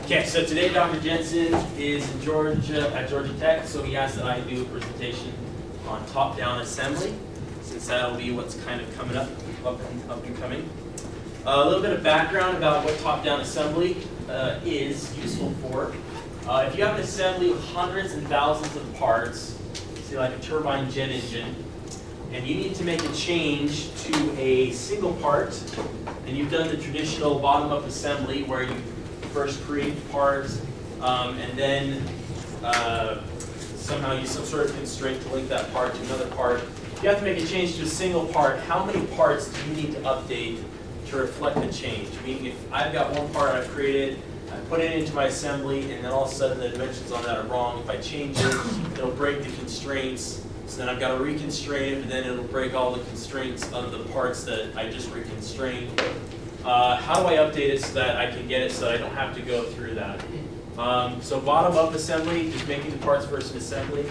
Okay, so today Dr. Jensen is in Georgia, at Georgia Tech, so he asked that I do a presentation on top-down assembly, since that'll be what's kind of coming up and coming. A little bit of background about what top-down assembly is useful for. If you have an assembly with hundreds and thousands of parts, say like a turbine jet engine, and you need to make a change to a single part, and you've done the traditional bottom-up assembly where you first create the part, and then somehow use some sort of constraint to link that part to another part. If you have to make a change to a single part, how many parts do you need to update to reflect the change? Meaning if I've got one part I've created, I put it into my assembly, and then all of a sudden the dimensions on that are wrong. If I change it, it'll break the constraints. So then I've got to reconstrain it, but then it'll break all the constraints of the parts that I just reconstrained. How do I update it so that I can get it so that I don't have to go through that? So bottom-up assembly, just making the parts versus assembling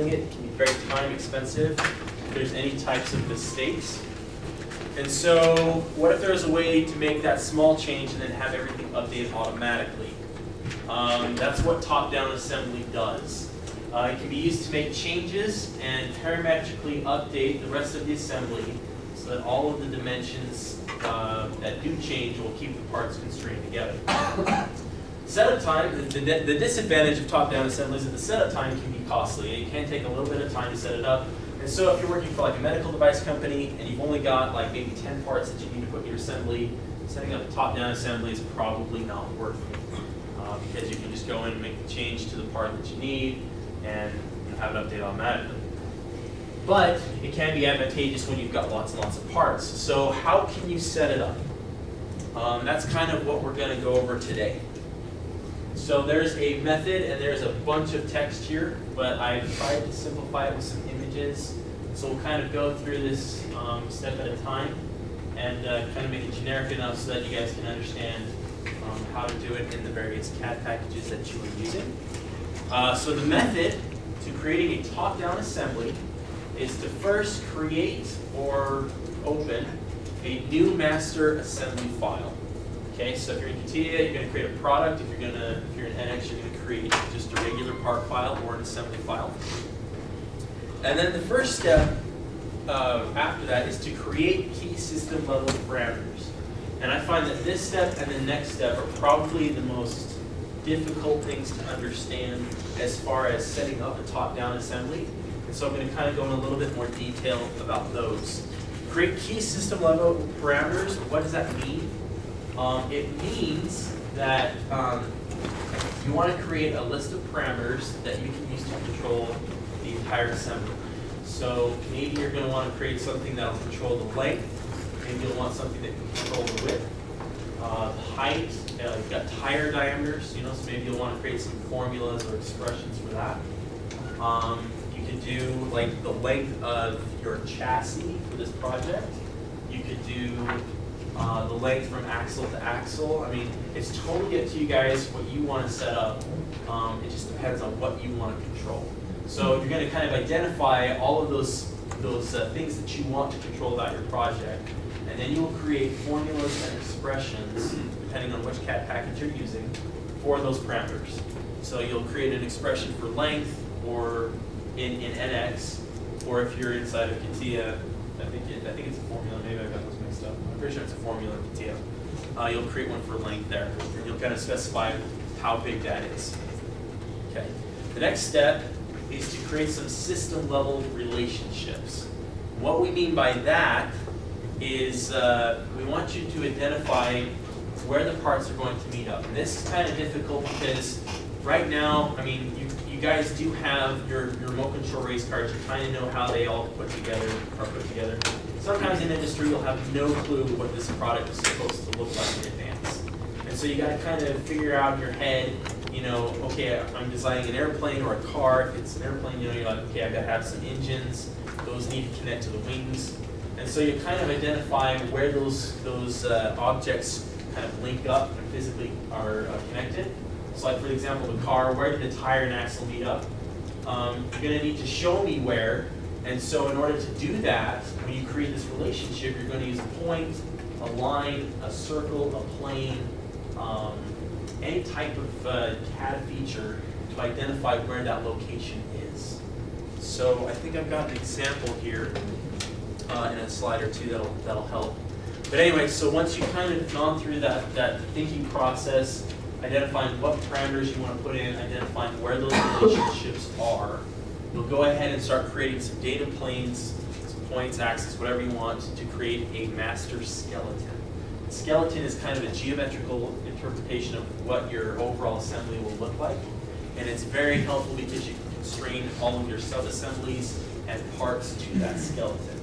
it can be very time expensive if there's any types of mistakes. And so what if there's a way to make that small change and then have everything updated automatically? That's what top-down assembly does. It can be used to make changes and parametrically update the rest of the assembly so that all of the dimensions that do change will keep the parts constrained together. Setup time, the disadvantage of top-down assembly is that the setup time can be costly. It can take a little bit of time to set it up. And so if you're working for like a medical device company and you've only got like maybe 10 parts that you need to put in your assembly, setting up a top-down assembly is probably not worth it. Because you can just go in and make the change to the part that you need and have it update automatically. But it can be advantageous when you've got lots and lots of parts. So how can you set it up? That's kind of what we're going to go over today. So there's a method and there's a bunch of text here, but I've tried to simplify it with some images. So we'll kind of go through this step at a time and kind of make it generic enough so that you guys can understand how to do it in the various CAD packages that you are using. So the method to creating a top-down assembly is to first create or open a new master assembly file. Okay, so if you're in CATIA, you're going to create a product. If you're in NX, you're going to create just a regular part file or an assembly file. And then the first step after that is to create key system level parameters. And I find that this step and the next step are probably the most difficult things to understand as far as setting up a top-down assembly. And so I'm going to kind of go in a little bit more detail about those. Create key system level parameters. What does that mean? It means that you want to create a list of parameters that you can use to control the entire assembly. So maybe you're going to want to create something that will control the length. Maybe you'll want something that can control the width, the height. You've got tire diameters, so maybe you'll want to create some formulas or expressions for that. You could do like the length of your chassis for this project. You could do the length from axle to axle. I mean, it's totally up to you guys what you want to set up. It just depends on what you want to control. So you're going to kind of identify all of those things that you want to control about your project, and then you'll create formulas and expressions depending on which CAD package you're using for those parameters. So you'll create an expression for length, or in NX, or if you're inside of CATIA, I think it's a formula. Maybe I got those mixed up. I'm pretty sure it's a formula in CATIA. You'll create one for length there, and you'll kind of specify how big that is. Okay. The next step is to create some system level relationships. What we mean by that is we want you to identify where the parts are going to meet up. And this is kind of difficult because right now, I mean, you guys do have your remote control race cards. You kind of know how they all are put together. Sometimes in industry, you'll have no clue what this product is supposed to look like in advance. And so you got to kind of figure out in your head, okay, I'm designing an airplane or a car. If it's an airplane, you're like, okay, I've got to have some engines. Those need to connect to the wings. And so you kind of identify where those objects kind of link up and physically are connected. So like for example, the car, where did the tire and axle meet up? You're going to need to show me where. And so in order to do that, when you create this relationship, you're going to use a point, a line, a circle, a plane, any type of CAD feature to identify where that location is. So I think I've got an example here in a slide or two that'll help. But anyway, so once you've kind of gone through that thinking process, identifying what parameters you want to put in, identifying where those relationships are, you'll go ahead and start creating some data planes, some points, axes, whatever you want, to create a master skeleton. A skeleton is kind of a geometrical interpretation of what your overall assembly will look like. And it's very helpful because you can constrain all of your sub-assemblies and parts to that skeleton.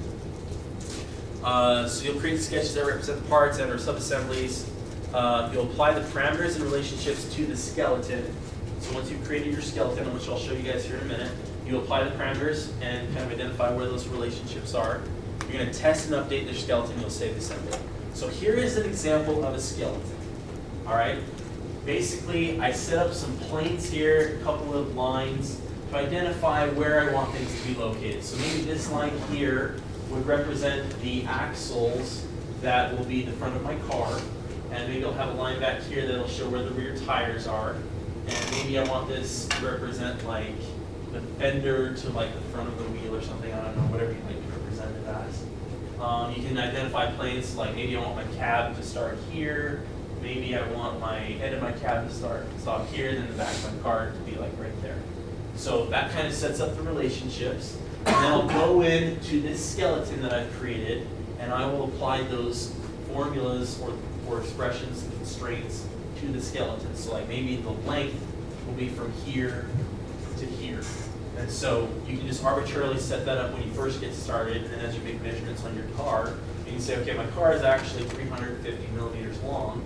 So you'll create sketches that represent the parts and or sub-assemblies. You'll apply the parameters and relationships to the skeleton. So once you've created your skeleton, which I'll show you guys here in a minute, you apply the parameters and kind of identify where those relationships are. You're going to test and update your skeleton. You'll save the assembly. So here is an example of a skeleton. All right. Basically, I set up some planes here, a couple of lines to identify where I want things to be located. So maybe this line here would represent the axles that will be the front of my car. And maybe I'll have a line back here that'll show where the rear tires are. And maybe I want this to represent like the fender to like the front of the wheel or something. I don't know, whatever you'd like to represent it as. You can identify planes like maybe I want my cab to start here. Maybe I want my head of my cab to stop here, then the back of my car to be like right there. So that kind of sets up the relationships. And then I'll go into this skeleton that I've created, and I will apply those formulas or expressions and constraints to the skeleton. So like maybe the length will be from here to here. And so you can just arbitrarily set that up when you first get started, and then as you make measurements on your car, you can say, okay, my car is actually 350 millimeters long,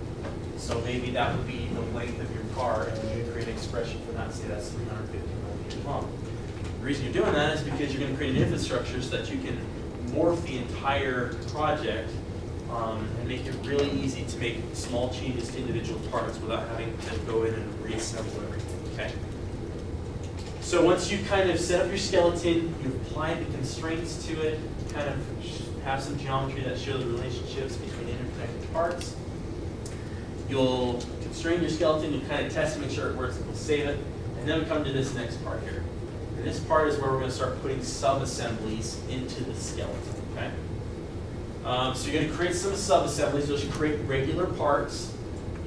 so maybe that would be the length of your car, and you can create an expression for that, say that's 350 millimeters long. The reason you're doing that is because you're going to create an infrastructure so that you can morph the entire project and make it really easy to make small changes to individual parts without having to go in and reassemble everything, okay? So once you kind of set up your skeleton, you've applied the constraints to it, kind of have some geometry that shows the relationships between interconnected parts. You'll constrain your skeleton, you'll kind of test to make sure it works, and we'll save it. And then we come to this next part here. And this part is where we're going to start putting sub-assemblies into the skeleton, okay? So you're going to create some sub-assemblies. Those should create regular parts.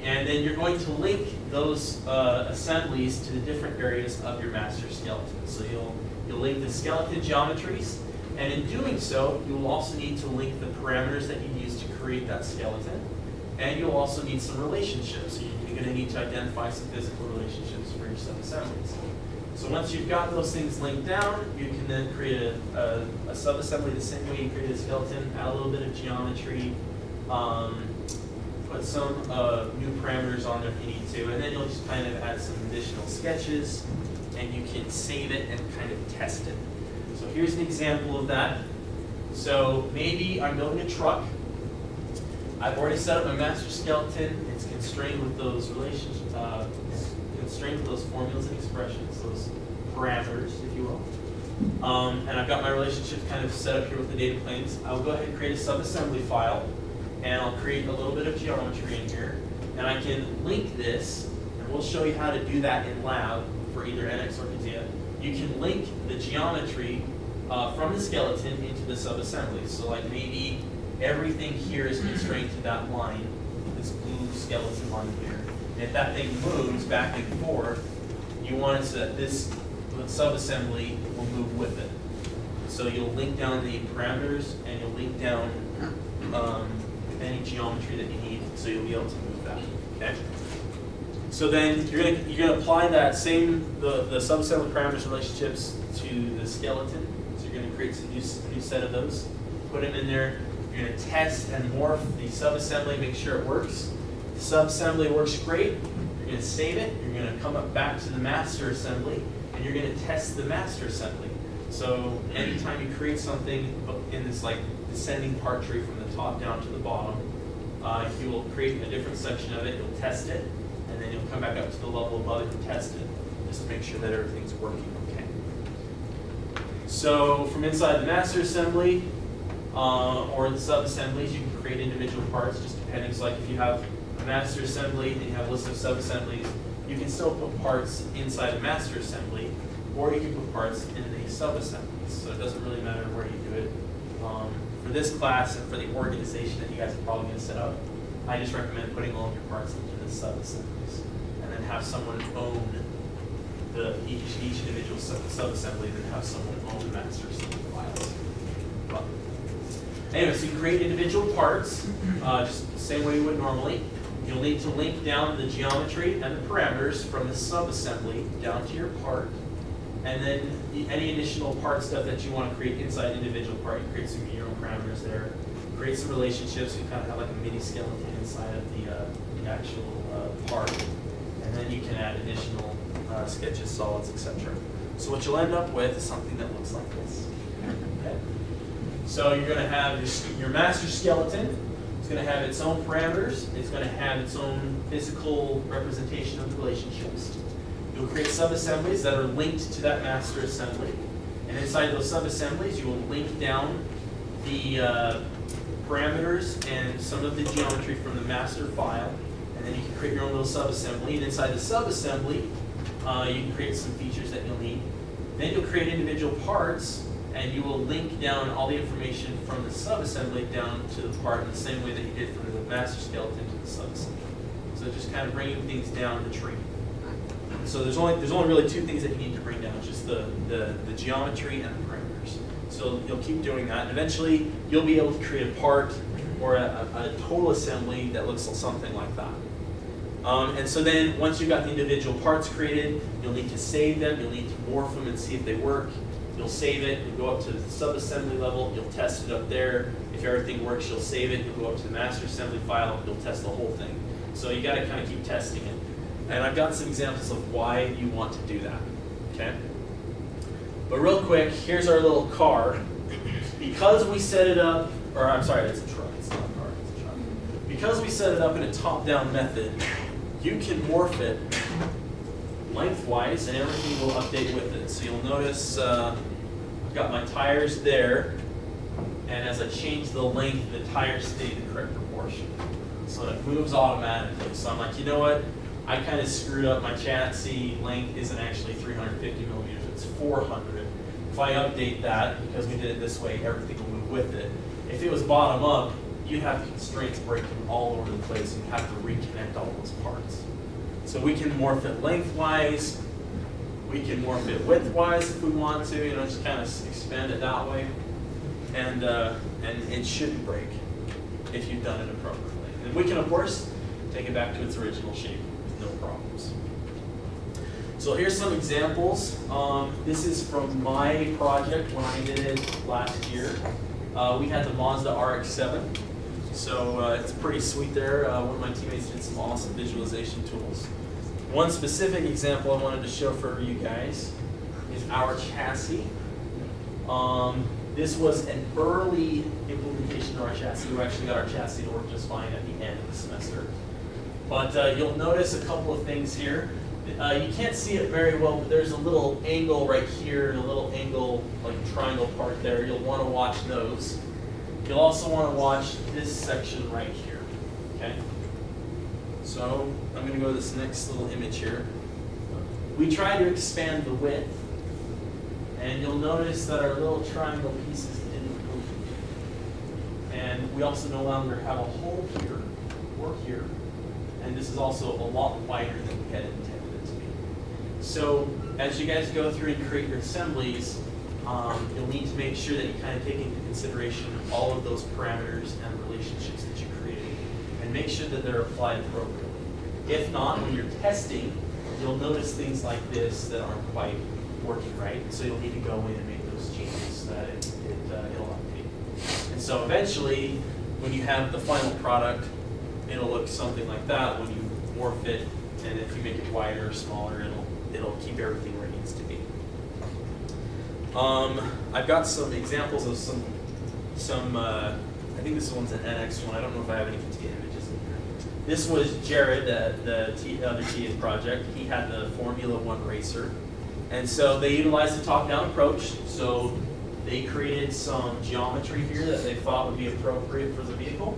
And then you're going to link those assemblies to the different areas of your master skeleton. So you'll link the skeleton geometries. And in doing so, you will also need to link the parameters that you use to create that skeleton. And you'll also need some relationships. So you're going to need to identify some physical relationships for your sub-assemblies. So once you've got those things linked down, you can then create a sub-assembly the same way you created a skeleton, add a little bit of geometry, put some new parameters on there if you need to, and then you'll just kind of add some additional sketches, and you can save it and kind of test it. So here's an example of that. So maybe I'm building a truck. I've already set up my master skeleton. It's constrained with those relationships, constrained with those formulas and expressions, those parameters, if you will. And I've got my relationships kind of set up here with the data planes. I'll go ahead and create a sub-assembly file, and I'll create a little bit of geometry in here, and I can link this, and we'll show you how to do that in lab for either NX or CATIA. You can link the geometry from the skeleton into the sub-assembly. So like maybe everything here is constrained to that line, this blue skeleton line here. And if that thing moves back and forth, you want it so that this sub-assembly will move with it. So you'll link down the parameters, and you'll link down any geometry that you need, so you'll be able to move that. Okay. So then you're gonna apply that same the sub-assembly parameters relationships to the skeleton. So you're gonna create a new set of those, put them in there. You're gonna test and morph the sub-assembly, make sure it works. If the sub-assembly works great, you're gonna save it. You're gonna come up back to the master assembly, and you're gonna test the master assembly. So anytime you create something in this like descending part tree from the top down to the bottom, you will create a different section of it, you'll test it, and then you'll come back up to the level above it and test it, just to make sure that everything's working okay. So from inside the master assembly, or the sub-assemblies, you can create individual parts, just depending. So like if you have a master assembly and you have a list of sub-assemblies, you can still put parts inside the master assembly, or you can put parts in the sub-assemblies. So it doesn't really matter where you do it. For this class and for the organization that you guys are probably going to set up, I just recommend putting all of your parts into the sub-assemblies, and then have someone own each individual sub-assembly, and then have someone own the master assembly files. But anyway, so you create individual parts, just the same way you would normally. You'll need to link down the geometry and the parameters from the sub-assembly down to your part. And then any additional part stuff that you want to create inside individual part, you create some of your own parameters there. Create some relationships, so you kind of have like a mini skeleton inside of the actual part. And then you can add additional sketches, solids, etc. So what you'll end up with is something that looks like this. Okay? So you're going to have your master skeleton. It's going to have its own parameters. It's going to have its own physical representation of the relationships. You'll create sub-assemblies that are linked to that master assembly. And inside those sub-assemblies, you will link down the parameters and some of the geometry from the master file. And then you can create your own little sub-assembly. And inside the sub-assembly, you can create some features that you'll need. Then you'll create individual parts, and you will link down all the information from the sub-assembly down to the part in the same way that you did from the master skeleton to the sub-assembly. So just kind of bringing things down the tree. So there's only really two things that you need to bring down, just the geometry and the parameters. So you'll keep doing that, and eventually you'll be able to create a part or a total assembly that looks something like that. And so then once you've got the individual parts created, you'll need to save them, you'll need to morph them and see if they work. You'll save it, you'll go up to the sub-assembly level, you'll test it up there. If everything works, you'll save it, you'll go up to the master assembly file, you'll test the whole thing. So you gotta kind of keep testing it. And I've got some examples of why you want to do that, okay? But real quick, here's our little car. Because we set it up, or I'm sorry, it's a truck, it's not a car, it's a truck. Because we set it up in a top-down method, you can morph it lengthwise and everything will update with it. So you'll notice I've got my tires there, and as I change the length, the tires stay the correct proportion. So it moves automatically. So I'm like, you know what? I kind of screwed up. My chassis length isn't actually 350 millimeters, it's 400. If I update that, because we did it this way, everything will move with it. If it was bottom up, you'd have constraints breaking all over the place and have to reconnect all those parts. So we can morph it lengthwise, we can morph it widthwise if we want to, you know, just kind of expand it that way. And it shouldn't break if you've done it appropriately. And we can, of course, take it back to its original shape. No problems. So here's some examples. This is from my project when I did it last year. We had the Mazda RX-7. So it's pretty sweet there. One of my teammates did some awesome visualization tools. One specific example I wanted to show for you guys is our chassis. This was an early implementation of our chassis. We actually got our chassis to work just fine at the end of the semester. But you'll notice a couple of things here. You can't see it very well, but there's a little angle right here and a little angle, like triangle part there. You'll want to watch those. You'll also want to watch this section right here, okay? So I'm going to go to this next little image here. We try to expand the width, and you'll notice that our little triangle pieces didn't move. And we also no longer have a hole here or here. And this is also a lot wider than we had intended it to be. So as you guys go through and create your assemblies, you'll need to make sure that you kind of take into consideration all of those parameters and relationships that you created, and make sure that they're applied appropriately. If not, when you're testing, you'll notice things like this that aren't quite working right. So you'll need to go in and make those changes so that it'll update. And so eventually, when you have the final product, it'll look something like that when you morph it, and if you make it wider or smaller, it'll keep everything where it needs to be. I've got some examples of some I think this one's an NX one. I don't know if I have any CATIA images in here. This was Jared, the other TA project. He had the Formula One racer. And so they utilized the top-down approach. So they created some geometry here that they thought would be appropriate for the vehicle.